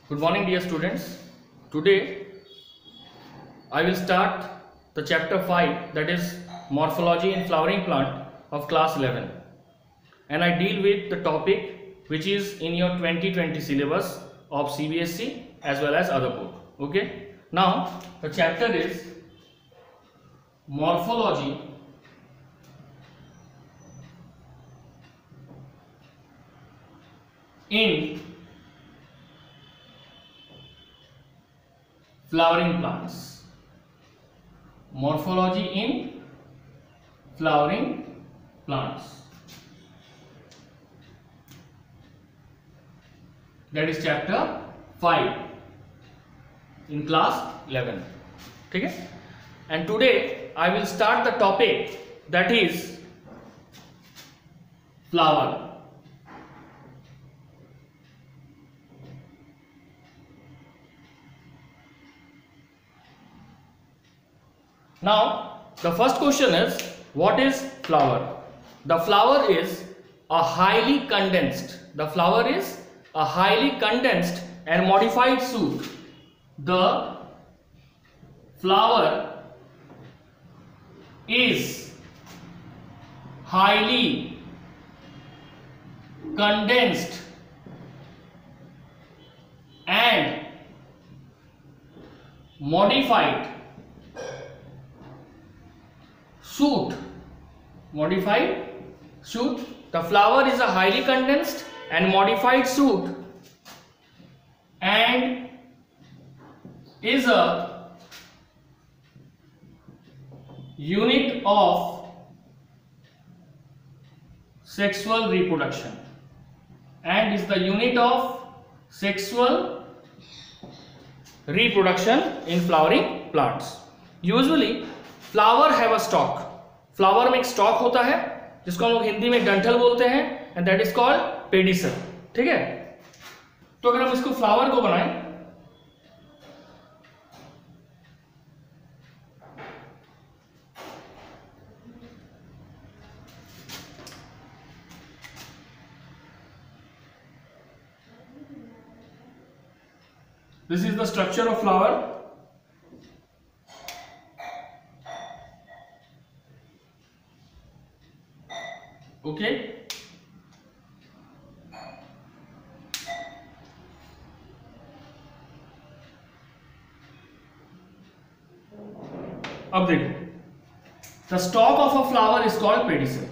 Good morning, dear students. Today I will start the chapter 5, that is morphology in flowering plant of class 11, and I deal with the topic which is in your 2020 syllabus of CBSE as well as other board. Okay, now the chapter is morphology in flowering plants. Morphology in flowering plants. That is chapter 5 in class 11. Okay? And today I will start the topic that is flower. Now, the first question is, what is flower? The flower is a highly condensed. The flower is a highly condensed and modified shoot. The flower is highly condensed and modified shoot. Modified shoot. The flower is a highly condensed and modified shoot and is a unit of sexual reproduction and is the unit of sexual reproduction in flowering plants. Usually flower have a stock. Flower में एक stock होता है जिसको हम लोग हिंदी में डंठल बोलते हैं and that is called pedicel. ठीक है, तो अगर हम इसको फ्लावर को बनाएं, this is the structure of flower. Okay, अब देखो, the stalk of a flower is called pedicel.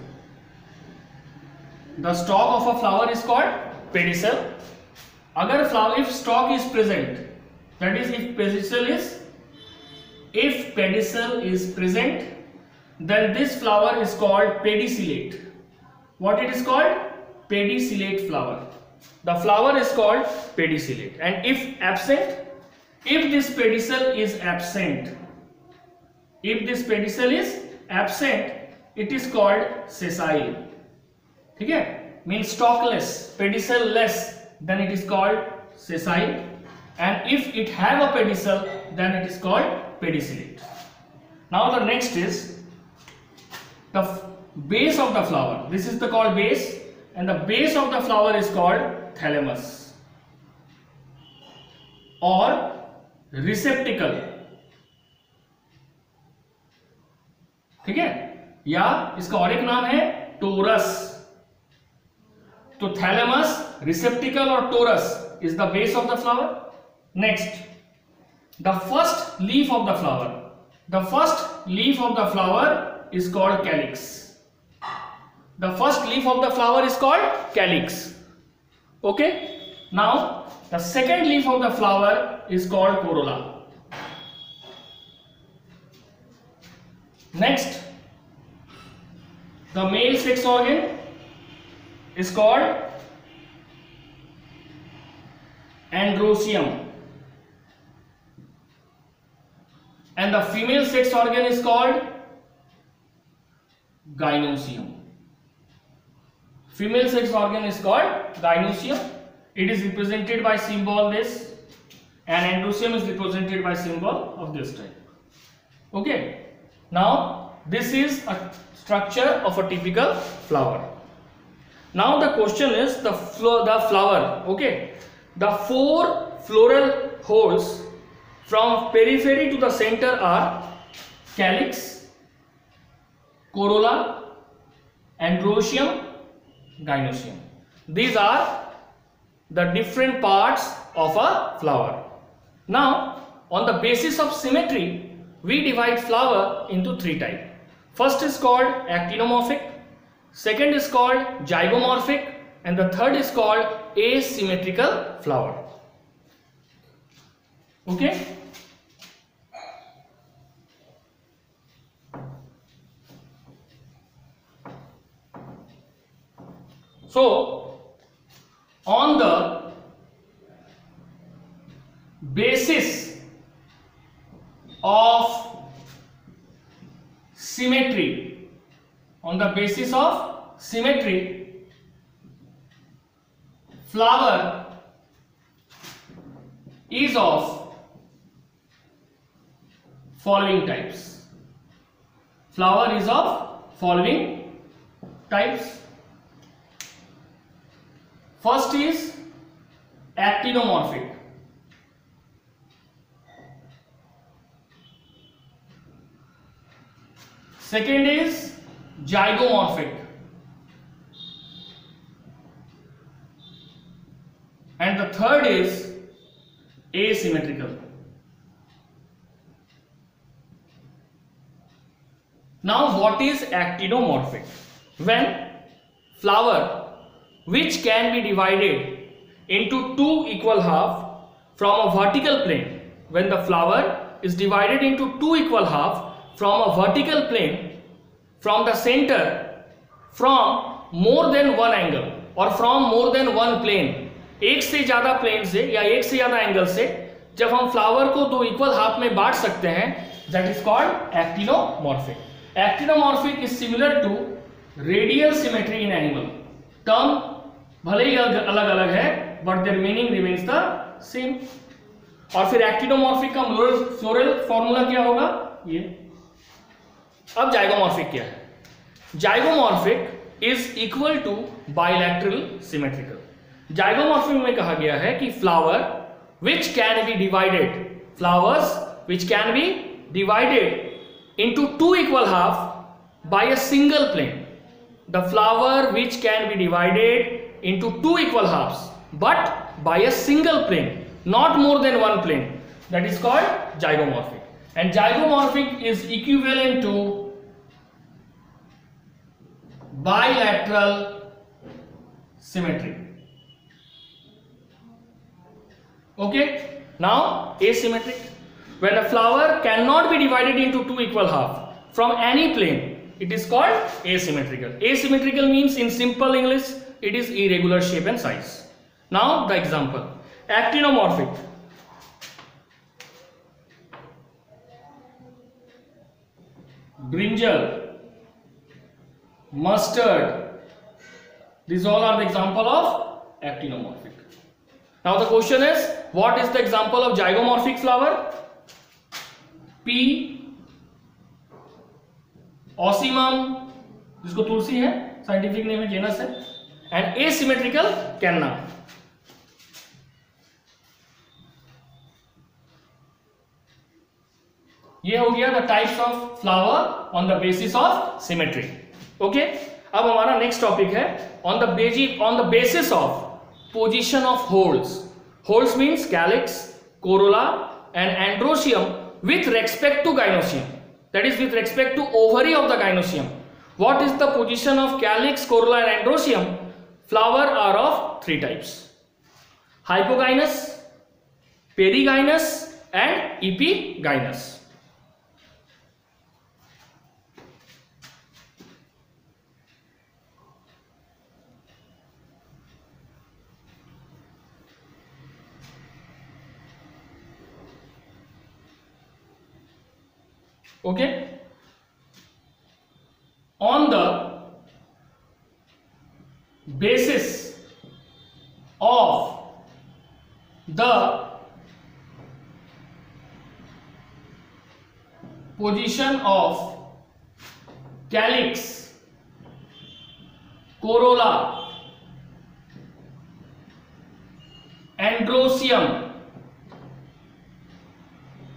The stalk of a flower is called pedicel. अगर flower, if stalk is present, that is if pedicel is present, then this flower is called pedicellate. What it is called? Pedicellate flower. The flower is called pedicellate. And if absent, if this pedicel is absent, it is called sessile. ठीक है, means stalkless, pedicel less, then it is called sessile. And if it have a pedicel, then it is called pedicellate. Now the next is the base of the flower. This is the called base, and the base of the flower is called thalamus or receptacle. ठीक है, या इसका और एक नाम है torus. तो thalamus, रिसेप्टिकल और torus is the base of the flower. Next, the first leaf of the flower. The first leaf of the flower is called calyx. The first leaf of the flower is called calyx. Okay. Now the second leaf of the flower is called corolla. Next, the male sex organ is called androecium, and the female sex organ is called gynoecium. Female sex organ is called gynoecium. It is represented by symbol this, and androecium is represented by symbol of this type. Okay. Now this is a structure of a typical flower. Now the question is the flower. Okay. The 4 floral holes from periphery to the center are calyx, corolla, androecium, gynoecium. These are the different parts of a flower. Now, on the basis of symmetry, we divide flower into 3 types. First is called actinomorphic, second is called zygomorphic, and the third is called asymmetrical flower. Okay. So, on the basis of symmetry, flower is of following types. Flower is of following types. First is actinomorphic. Second is zygomorphic. And the third is asymmetrical. Now what is actinomorphic? When flower which can be divided into 2 equal halves from a vertical plane, when the flower is divided into 2 equal halves from a vertical plane, from the center, from more than one angle or from more than one plane, एक से ज्यादा plane से या एक से ज्यादा angle से जब हम फ्लावर को 2 इक्वल हाफ में बांट सकते हैं, that is called actinomorphic. Actinomorphic is similar to radial symmetry in animal. Term भले ही अलग अलग है but their meaning remains the same. और फिर एक्टिनोमॉर्फिक का फ्लोरल फॉर्मूला क्या होगा? ये. अब जाइगोमॉर्फिक क्या है? Zygomorphic is equal to bilateral symmetrical. Zygomorphic में कहा गया है कि flower which can be divided, flowers which can be divided into 2 equal half by a single plane. The flower which can be divided into 2 equal halves but by a single plane, not more than one plane, that is called zygomorphic. And zygomorphic is equivalent to bilateral symmetry. Okay, now asymmetric. When a flower cannot be divided into 2 equal halves from any plane, it is called asymmetrical. Asymmetrical means in simple English it is irregular shape and size. Now the example. Actinomorphic. Brinjal, mustard, these all are the example of actinomorphic. Now the question is, what is the example of zygomorphic flower? Pea, Ocimum, जिसको तुलसी है, scientific name है, genus है, and asymmetrical canna. ये हो गया the types of flower on the basis of symmetry. Okay, अब हमारा next topic है on the basis of position of whorls. Whorls means calyx, corolla and androecium with respect to gynoecium, that is with respect to ovary of the gynoecium. What is the position of calyx, corolla and androecium? Flower are of 3 types: hypogynous, perigynous and epigynous. Okay, on the basis of the position of calyx, corolla, androsium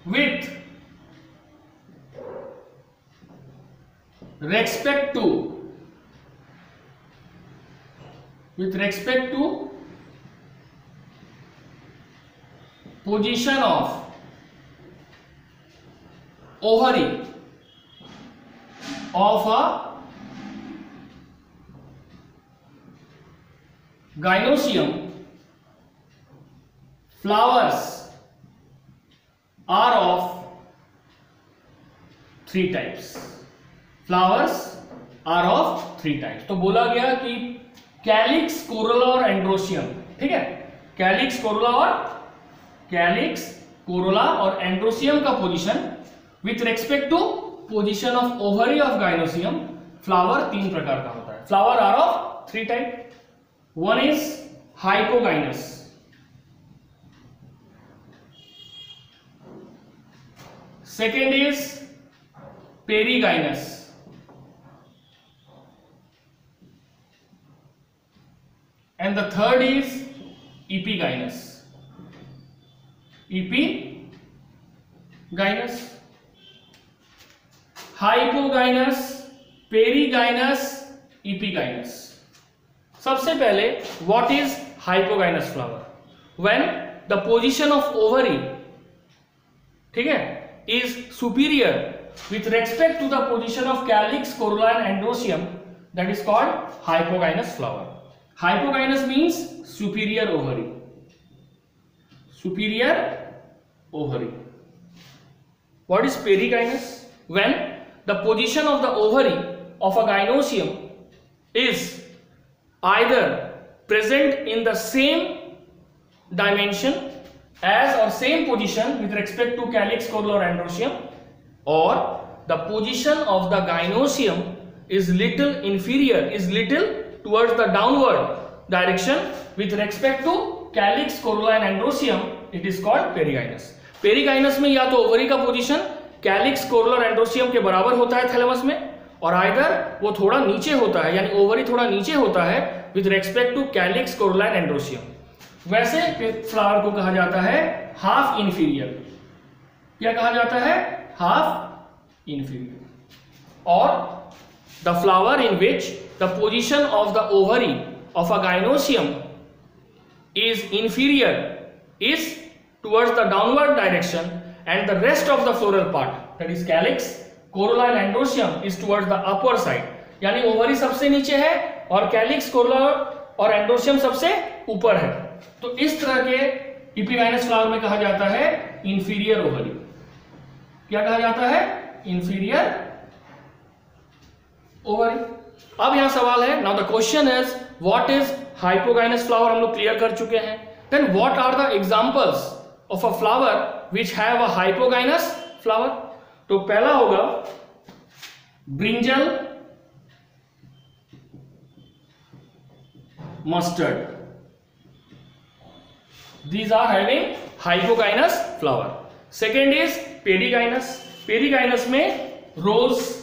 with respect to position of ovary of a gynoecium, flowers are of three types. Flowers are of three types. तो बोला गया कि calyx, corolla और androecium, ठीक है, calyx, corolla और androecium का position with respect to position of ovary of gynoecium, flower तीन प्रकार का होता है. Flower are of three type. One is hypogynous, second is perigynous, and the third is epigynous. Hypogynous, perigynous, epigynous. सबसे पहले what is hypogynous flower? When the position of ovary, ठीक है, is superior with respect to the position of calyx, corolla and androsium, that is called hypogynous flower. Hypogynous means superior ovary. What is perigynous? When the position of the ovary of a gynoecium is either present in the same dimension as or same position with respect to calyx, corolla or androsium, or the position of the gynoecium is little inferior, is little towards the downward direction with respect to calyx, corolla and androsium, it is called perigynous. Perigynous में या तो ovary का position calyx, corolla और androecium के बराबर होता है thalamus में, और आइदर वो थोड़ा नीचे होता है, यानी ओवरी थोड़ा नीचे होता है with respect to calyx, corolla and androecium. वैसे फ्लावर को कहा जाता है हाफ इंफीरियर. क्या कहा जाता है? Half inferior. और the flower in which the position of the ovary of a gynoecium is inferior is towards the downward direction, and the rest of the floral part, that is calyx, corolla and androsium, is towards the upper side. यानी ovary सबसे नीचे है और calyx, corolla और androecium सबसे ऊपर है. तो इस तरह के इपिगाइनस फ्लावर में कहा जाता है इंफीरियर ओवरी. क्या कहा जाता है? Inferior ovary. अब यहां सवाल है, now the question is what is hypogynous flower. हम लोग क्लियर कर चुके हैं. Then what are the examples of a flower which have a hypogynous flower. तो पहला होगा brinjal, mustard. These are having hypogynous flower. Second is perigynous. Perigynous में rose.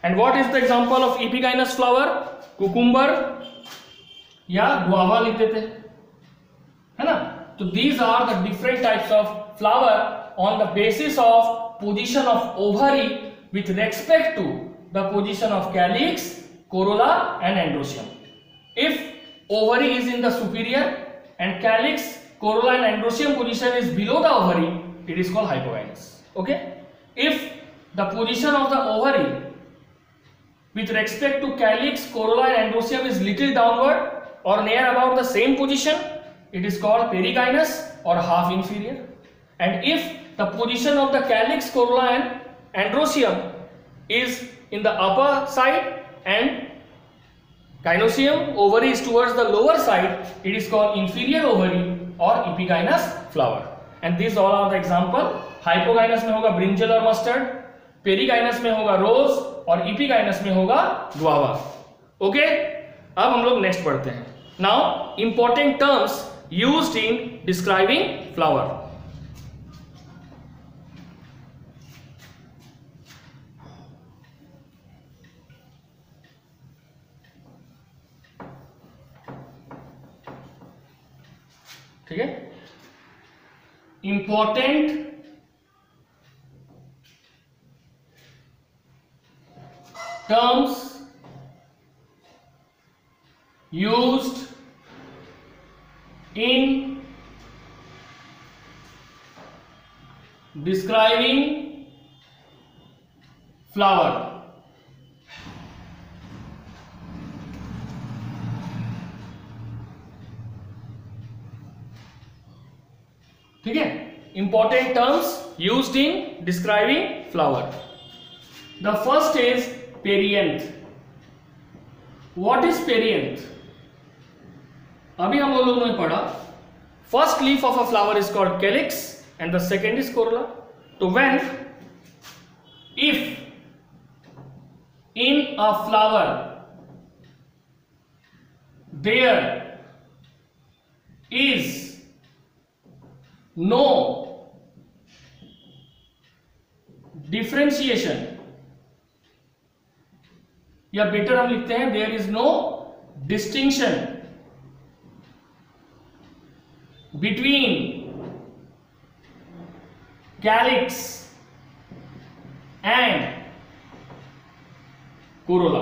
And what is the example of epigynous flower? Cucumber या guava लिख देते हैं, है ना. तो these are the different types of flower on the basis of position of ovary with respect to the position of calyx, corolla and androsium. If ovary is in the superior and calyx, corolla and androsium position is below the ovary, it is called hypogynous. Okay. If the position of the ovary with respect to calyx, corolla and androsium is little downward or near about the same position, it is called perigynous or half inferior. And if the position of the calyx, corolla and androsium is in the upper side and gynoecium ovary is towards the lower side, it is called inferior ovary or epigynous flower. And these all are the example. Hypogynous में होगा brinjal और mustard, perigynous में होगा रोज, और epigynous में होगा guava. Okay, अब हम लोग नेक्स्ट पढ़ते हैं। Now important terms used in describing flower. ठीक है, important terms used in describing flower। ठीक है, important terms used in describing flower. The first is perianth. What is perianth? अभी हम लोगों ने पढ़ा first leaf of a flower is called calyx and the second is corolla. तो when if in a flower there is no differentiation, या better हम लिखते हैं there is no distinction between calyx and Corolla.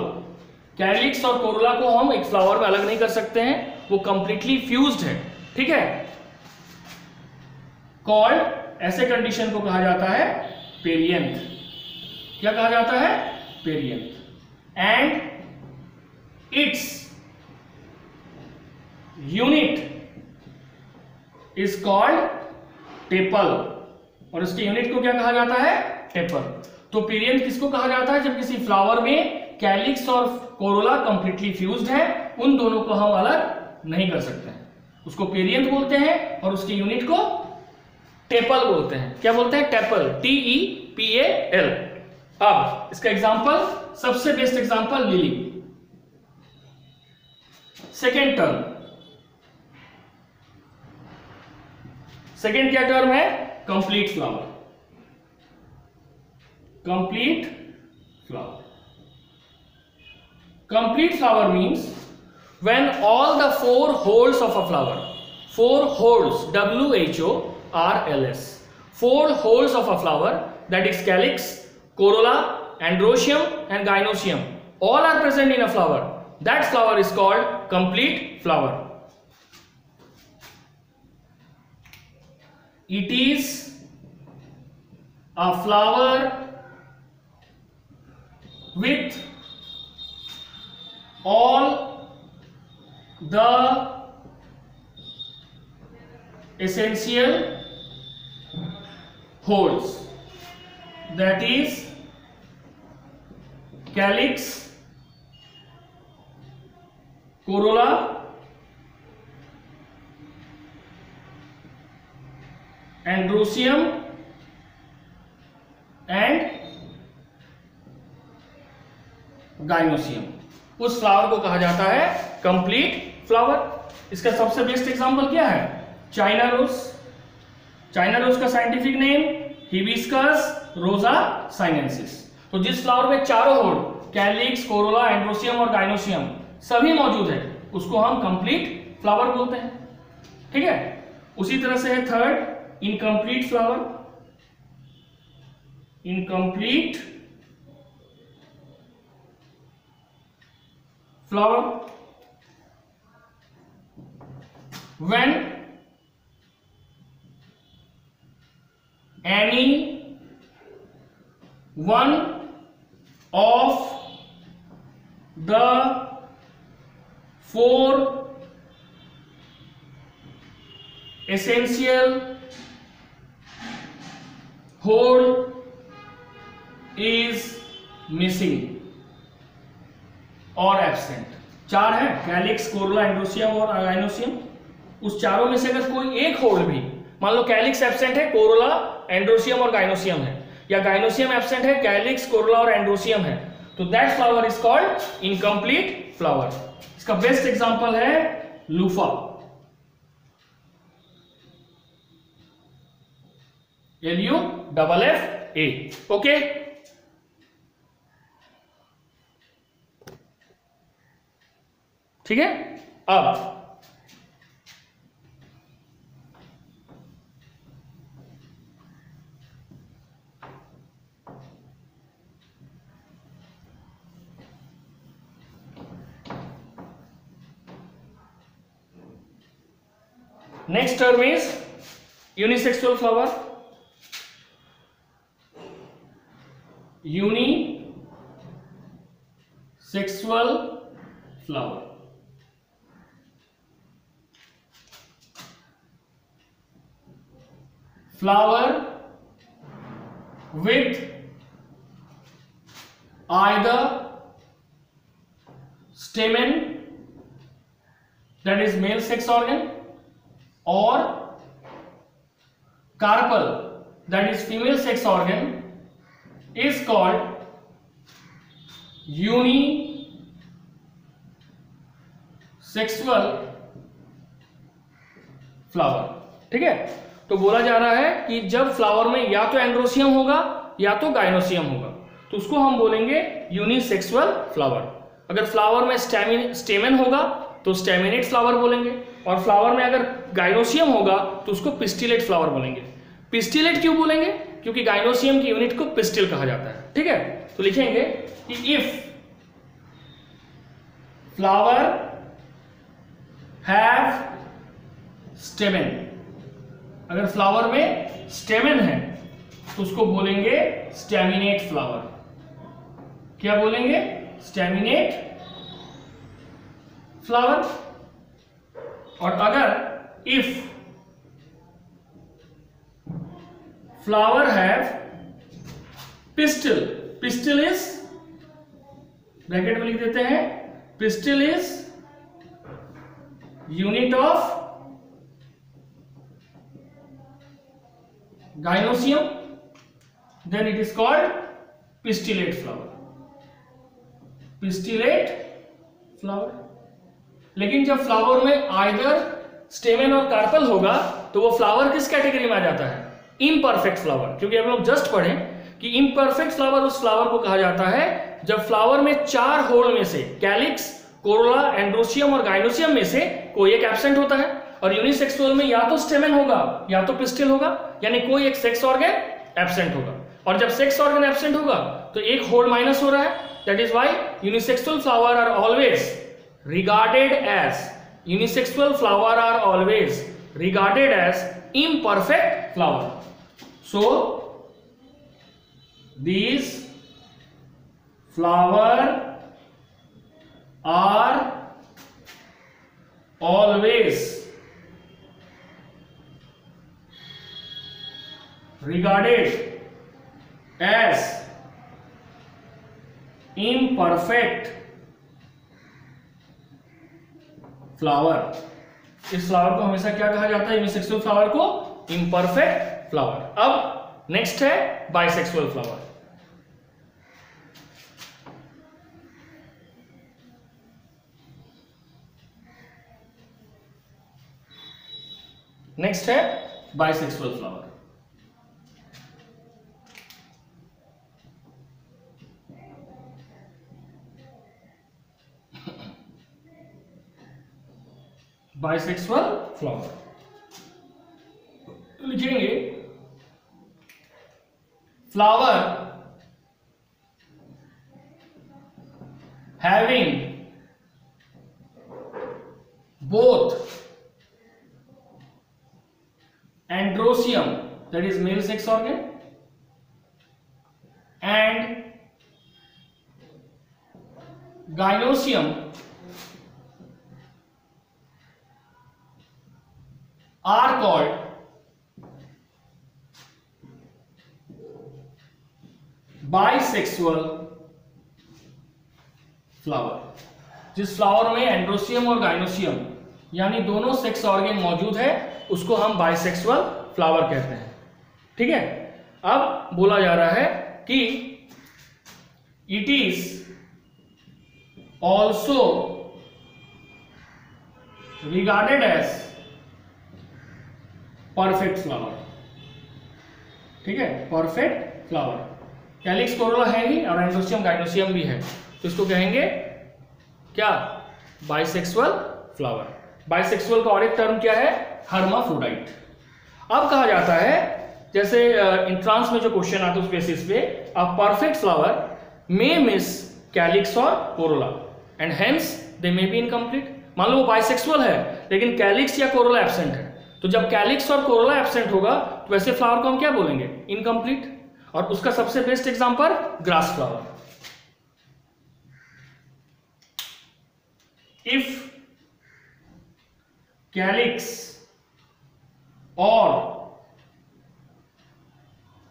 Calyx और Corolla को हम एक flower में अलग नहीं कर सकते हैं, वो कंप्लीटली फ्यूज्ड है। ठीक है, कॉल्ड, ऐसे कंडीशन को कहा जाता है पेरियंथ। क्या कहा जाता है? Perianth. and its unit is called tepal, और उसके यूनिट को क्या कहा जाता है? टेपल। तो पेरियंथ किसको कहा जाता है? जब किसी फ्लावर में कैलिक्स और कोरोला कंप्लीटली फ्यूज्ड है, उन दोनों को हम अलग नहीं कर सकते हैं, उसको पेरियंथ बोलते हैं और उसके यूनिट को टेपल बोलते हैं। क्या बोलते हैं? Tepal, TEPAL। अब इसका एग्जांपल, सबसे best example lily. Second term, second क्या टर्म है? Complete flower. Complete flower, complete flower means when all the four holes of a flower, four holes, WHORLS, four holes of a flower, that is calyx, corolla, androecium and gynoecium, all are present in a flower, that flower is called complete flower. It is a flower with all the essential holes, that is calyx, corolla, androecium and gynoecium। उस flower को कहा जाता है complete flower. इसका सबसे best example क्या है? China rose. China rose का साइंटिफिक नेम हिबिस्कस रोजा साइनेंसिस। तो जिस फ्लावर में चारों होल, कैलिक्स, कोरोला, एंड्रोसियम और गाइनोसियम सभी मौजूद है, उसको हम कंप्लीट फ्लावर बोलते हैं। ठीक है, उसी तरह से है third, incomplete flower. Incomplete flower, when any one of the four essential whole is missing और एब्सेंट। चार है, कैलिक्स, कोरोला, एंड्रोसियम और गाइनोसियम। उस चारों में से अगर कोई एक होल भी, मान लो कैलिक्स एब्सेंट है, कोरोला, एंड्रोसियम और गाइनोसियम है, या गाइनोसियम एब्सेंट है, कैलिक्स, कोरोला और एंड्रोसियम है, तो that flower is called incomplete flower. इसका बेस्ट एग्जांपल है लूफा, LUFFA। ओके, ठीक है। अब next term is unisexual flower। unisexual flower, flower with either stamen, that is male sex organ, or carpel, that is female sex organ, is called unisexual flower। ठीक है, तो बोला जा रहा है कि जब फ्लावर में या तो एंड्रोसियम होगा या तो गाइनोसियम होगा तो उसको हम बोलेंगे यूनिसेक्सुअल फ्लावर। अगर फ्लावर में स्टेमेन होगा तो स्टेमिनेट फ्लावर बोलेंगे, और फ्लावर में अगर गाइनोसियम होगा तो उसको पिस्टिलेट फ्लावर बोलेंगे। पिस्टिलेट क्यों बोलेंगे? क्योंकि गाइनोसियम की यूनिट को पिस्टिल कहा जाता है। ठीक है, तो लिखेंगे कि इफ फ्लावर हैव स्टेमेन, अगर फ्लावर में स्टेमेन है तो उसको बोलेंगे स्टेमिनेट फ्लावर। क्या बोलेंगे? Staminate flower. और अगर if flower have pistil, pistil is, bracket में लिख देते हैं, pistil is unit of gynoecium, then it is called pistillate flower, pistillate flower। लेकिन जब फ्लावर में आइदर स्टेमेन और कार्पल होगा तो वो फ्लावर किस कैटेगरी में आ जाता है? Imperfect flower. क्योंकि हम लोग जस्ट पढ़े कि इम्परफेक्ट फ्लावर उस फ्लावर को कहा जाता है जब फ्लावर में 4 होल में से कैलिक्स, कोरोला, एंड्रोसियम और गाइनोसियम में से कोई एक एब्सेंट होता है। और यूनिसेक्सुअल में या तो स्टेमेन होगा या तो पिस्टिल होगा, यानी कोई एक सेक्स ऑर्गन एब्सेंट होगा। और जब सेक्स ऑर्गन एब्सेंट होगा तो एक होल माइनस हो रहा है। That is why unisexual flower are always regarded as, unisexual flower are always regarded as imperfect flower। So these flower are always regarded as imperfect flower। इस flower को हमेशा क्या कहा जाता है? यूनिसेक्सुअल फ्लावर को इम्परफेक्ट फ्लावर। अब next है बाइसेक्सुअल फ्लावर। नेक्स्ट है बाइसेक्सुअल फ्लावर। बाइसेक्सुअल फ्लावर लिखेंगे flower having both androecium, that is male sex organ, and gynoecium are called bisexual flower। जिस फ्लावर में एंड्रोसियम और गाइनोसियम यानी दोनों सेक्स ऑर्गन मौजूद है उसको हम बाइसेक्सुअल फ्लावर कहते हैं। ठीक है, अब बोला जा रहा है कि it is also regarded as perfect flower। ठीक है, परफेक्ट फ्लावर। कैलिक्स कोरोला है ही और एंड्रोसियम गाइनोसियम भी है, तो इसको कहेंगे क्या, बाइसेक्सुअल फ्लावर। बाइसेक्सुअल का और एक टर्म क्या है, हर्माफ्रोडाइट। अब कहा जाता है, जैसे इंट्रांस में जो क्वेश्चन आता है उस बेसिस पे, a perfect flower may miss calyx और corolla and hence they may be incomplete. मान लो वो बाइसेक्सुअल है लेकिन कैलिक्स या कोरोला एब्सेंट है, तो जब कैलिक्स और कोरोला एब्सेंट होगा तो वैसे फ्लावर को हम क्या बोलेंगे, इनकम्प्लीट। और उसका सबसे best example grass flower. If calyx और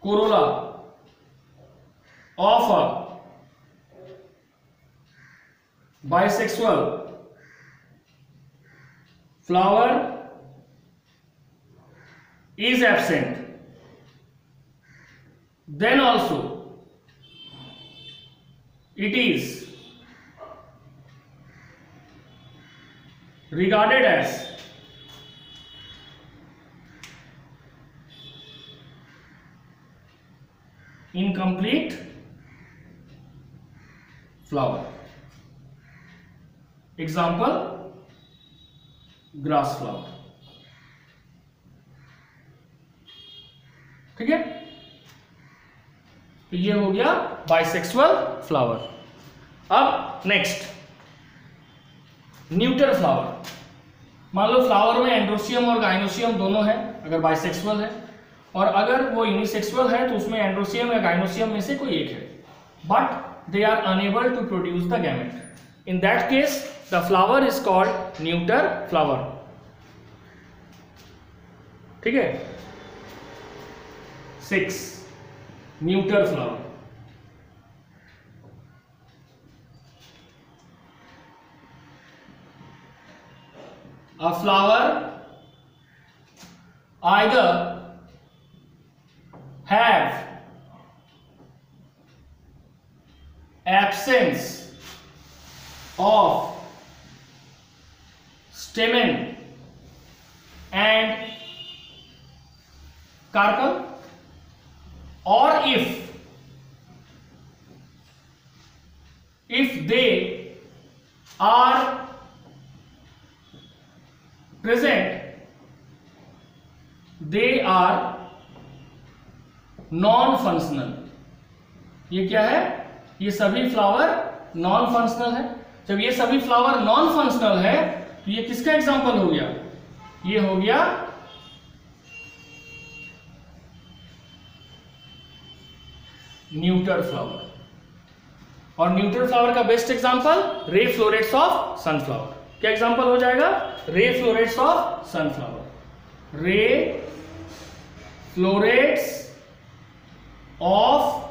corolla of a bisexual flower is absent, then also it is regarded as incomplete flower। Example grass flower. ठीक है, तो ये हो गया बाइसेक्सुअल फ्लावर। अब नेक्स्ट न्यूटर फ्लावर। मान लो फ्लावर में एंड्रोसियम और गाइनोसियम दोनों है अगर बाइसेक्सुअल है, और अगर वो यूनिसेक्सुअल है तो उसमें एंड्रोसियम या गाइनोसियम में से कोई एक है, but they are unable to produce the gamete. In that case the flower is called neuter flower। ठीक है, 6 neuter flower। A flower either have absence of stamen and carpel, or if they are present, they are non functional. ये क्या है, ये सभी flower non functional है। जब ये सभी फ्लावर नॉन फंक्शनल है तो ये किसका एग्जांपल हो गया, ये हो गया न्यूटर फ्लावर। और न्यूटर फ्लावर का best example ray florets of sunflower. क्या एग्जांपल हो जाएगा, ray florets of sunflower. Ray florets of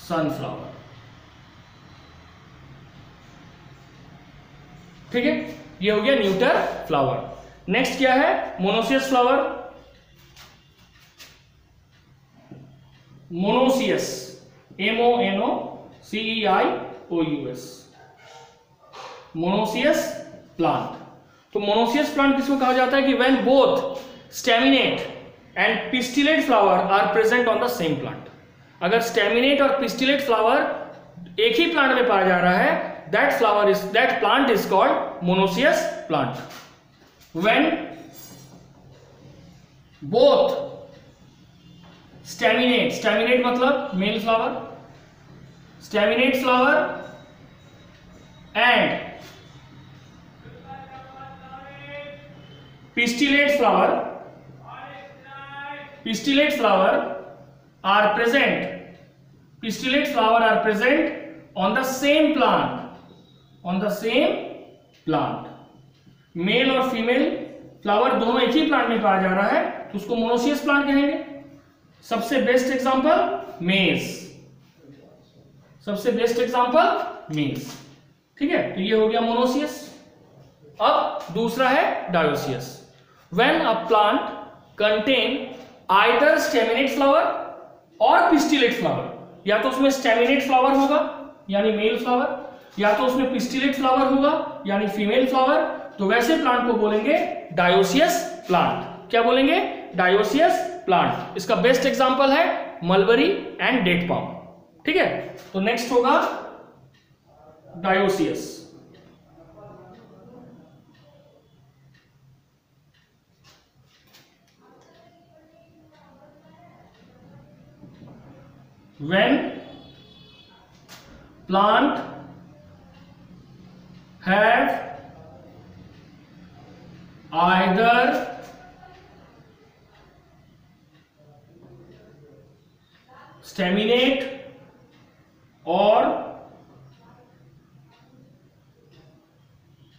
sunflower. ठीक है, ये हो गया न्यूटर फ्लावर। नेक्स्ट क्या है, monoecious flower. Monoecious, MONOCEIOUS, monoecious plant. तो मोनोसियस प्लांट किसको कहा जाता है कि when both staminate and pistillate flower are present on the same plant. अगर स्टेमिनेट और पिस्टिलेट फ्लावर एक ही प्लांट में पाया जा रहा है, that plant is called monoecious plant। when both staminate मतलब male flower, staminate flower and pistillate flower are present on the same plant, male और फीमेल फ्लावर दोनों एक ही प्लांट में पाया जा रहा है तो उसको मोनोसियस प्लांट कहेंगे। सबसे बेस्ट एग्जांपल मेज। ठीक है, तो ये हो गया मोनोसियस। अब दूसरा है dioecious. When a plant contain either staminate flower और पिस्टिलेट फ्लावर, या तो उसमें स्टेमिनेट फ्लावर होगा यानी मेल फ्लावर, या तो उसमें पिस्टिलेट फ्लावर होगा यानी फीमेल फ्लावर, तो वैसे प्लांट को बोलेंगे डायोसियस प्लांट। क्या बोलेंगे? Dioecious plant. इसका बेस्ट एग्जांपल है मलबरी एंड डेट पाम। ठीक है, तो नेक्स्ट होगा dioecious. When plant have either staminate or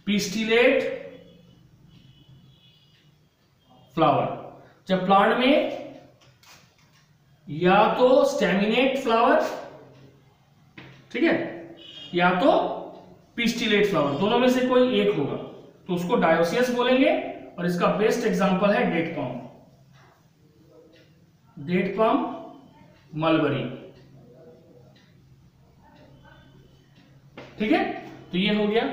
pistillate flower. जब प्लांट में या तो स्टेमिनेट फ्लावर, ठीक है, या तो पिस्टिलेट फ्लावर, दोनों में से कोई एक होगा तो उसको डायोसियस बोलेंगे। और इसका बेस्ट एग्जांपल है date palm, date palm, mulberry. ठीक है, तो ये हो गया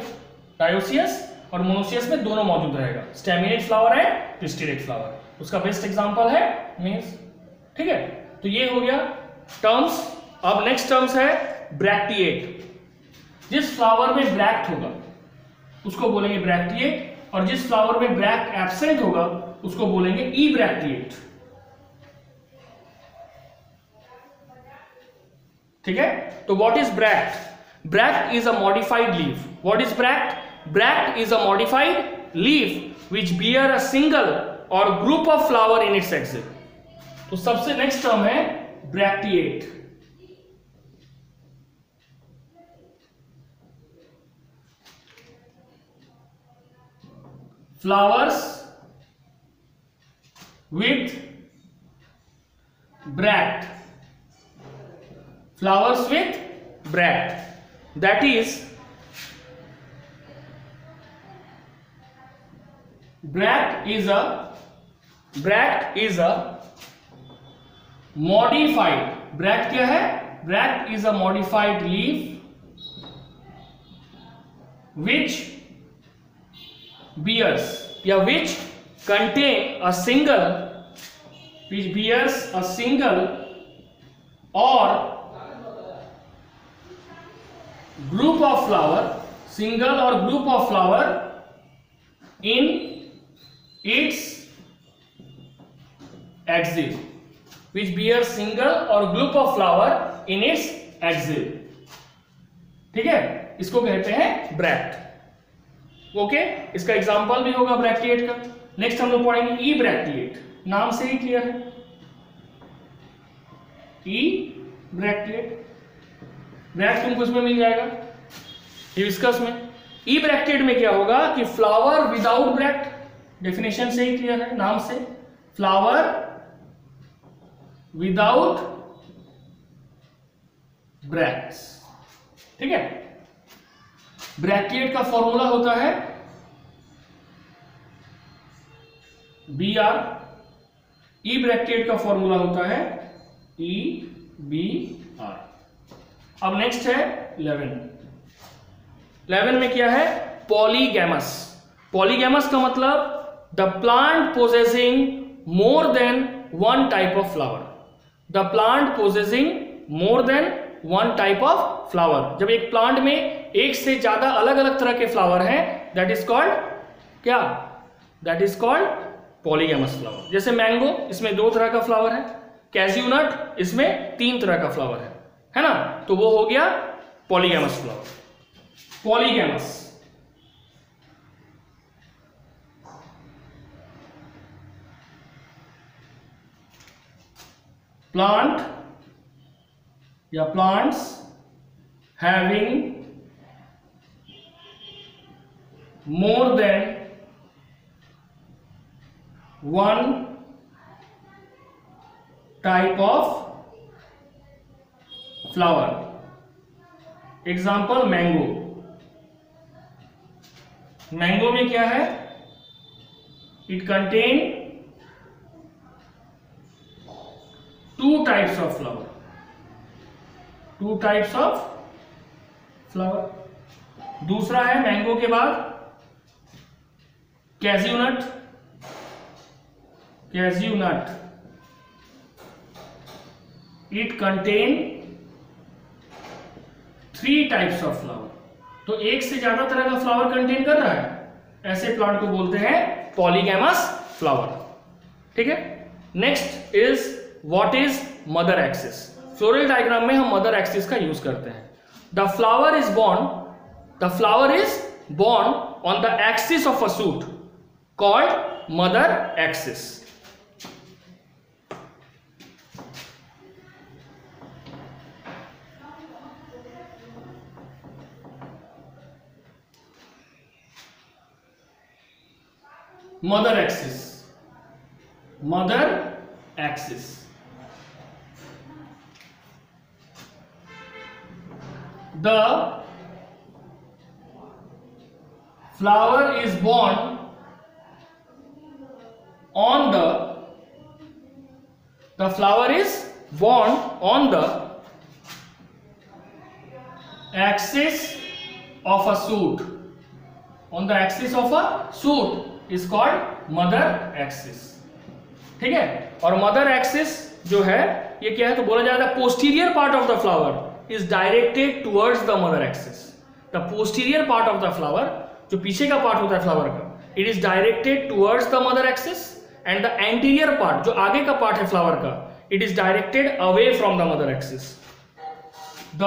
डायोसियस, और मोनोसियस में दोनों मौजूद रहेगा, स्टेमिनेट फ्लावर है, पिस्टिलेट फ्लावर। उसका बेस्ट एग्जांपल है मीन्स। ठीक है, तो ये हो गया टर्म्स। अब नेक्स्ट टर्म्स है ब्रैक्टिएट। जिस फ्लावर में ब्रैक्ट होगा उसको बोलेंगे ब्रैक्टिएट, और जिस फ्लावर में ब्रैक्ट एब्सेंट होगा उसको बोलेंगे ई ब्रैक्टिएट। ठीक है, तो what is bract? Bract is a modified leaf. What is bract? Bract is a modified leaf which bear a single or group of flower in its axil. तो सबसे next term है bracteate. Flowers with bract, flowers with bract, that is bract is a modified. ब्रैक्ट क्या है? Bract is a modified leaf which bears या which contain a single, which bears a single or group of flower, single or group of flower in its axil, which bears single or group of flower in its axil। ठीक है, इसको कहते हैं bract. Okay, इसका example भी होगा bracteate का। Next हम लोग पढ़ेंगे ई ब्रैक्टिएट। नाम से ही क्लियर है, ई ब्रैक्टिएट। ब्रैक्ट तुमको इसमें मिल जाएगा हिबिस्कस में। ई ब्रैक्टिएट में क्या होगा कि फ्लावर विदाउट ब्रैक्ट, डेफिनेशन से ही क्लियर है, नाम से, फ्लावर विदाउट ब्रैक्ट्स। ठीक है, ब्रैक्टिएट का फॉर्मूला होता है BR। ई ब्रैक्टिएट का फॉर्मूला होता है EBR। अब नेक्स्ट है 11 में क्या है? पॉलीगैमस। पॉलीगैमस का मतलब the plant possessing more than one type of flower. The plant possessing more than one type of flower. जब एक प्लांट में एक से ज्यादा अलग अलग तरह के फ्लावर हैं, दैट इज कॉल्ड क्या? That is called polygamous flower. जैसे मैंगो, इसमें 2 तरह का फ्लावर है। कैज्यू नट, इसमें 3 तरह का फ्लावर है ना? तो वो हो गया पॉलीगैमस फ्लावर। पॉलीगैमस प्लांट या plants having more than one type of flower। Example mango. Mango में क्या है? It contain 2 types of flower, 2 types of flower। दूसरा है मैंगो के बाद cashew nut, cashew nut, it contain 3 types of flower. तो एक से ज्यादा तरह का फ्लावर कंटेन कर रहा है, ऐसे प्लांट को बोलते हैं पॉलीगैमस फ्लावर। ठीक है। Next is what is mother axis. Floral diagram में हम मदर एक्सिस का यूज करते हैं। The flower is born on the axis of a shoot called mother axis. Mother axis, mother axis. The flower is born on the flower is born on the axis of a shoot. On the axis of a shoot is called mother axis. ठीक है। और mother axis जो है ये क्या है, तो बोला जाता है posterior part of the flower is directed towards the mother axis. The posterior part of the flower, जो पीछे का पार्ट होता है फ्लावर का, it is directed towards the mother axis, and the anterior part, जो आगे का पार्ट है फ्लावर का, it is directed away from the mother axis. The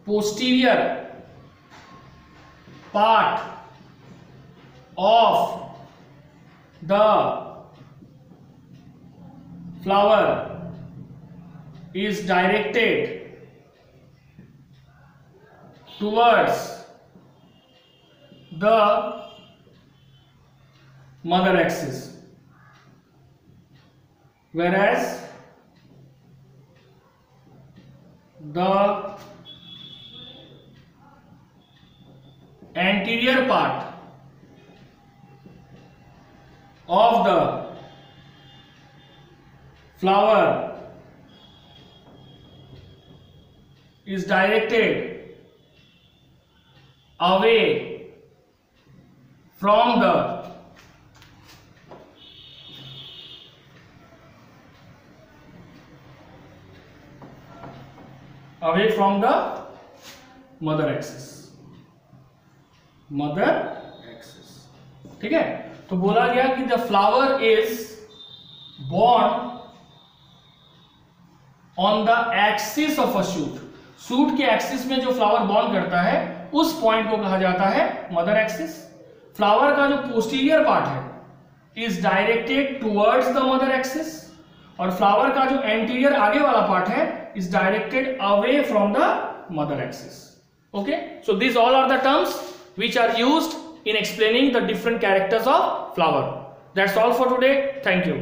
posterior part of the flower is directed towards the mother axis, whereas the anterior part of the flower is directed away from the mother axis, mother axis। ठीक है। तो बोला गया कि the flower is born on the axis of a shoot। Shoot के axis में जो flower born करता है उस पॉइंट को कहा जाता है मदर एक्सिस। फ्लावर का जो पोस्टीरियर पार्ट है is directed towards the mother axis, और फ्लावर का जो एंटीरियर आगे वाला पार्ट है is directed away from the mother axis. Okay, so this all are the terms which are used in explaining the different characters of flower. That's all for today. Thank you.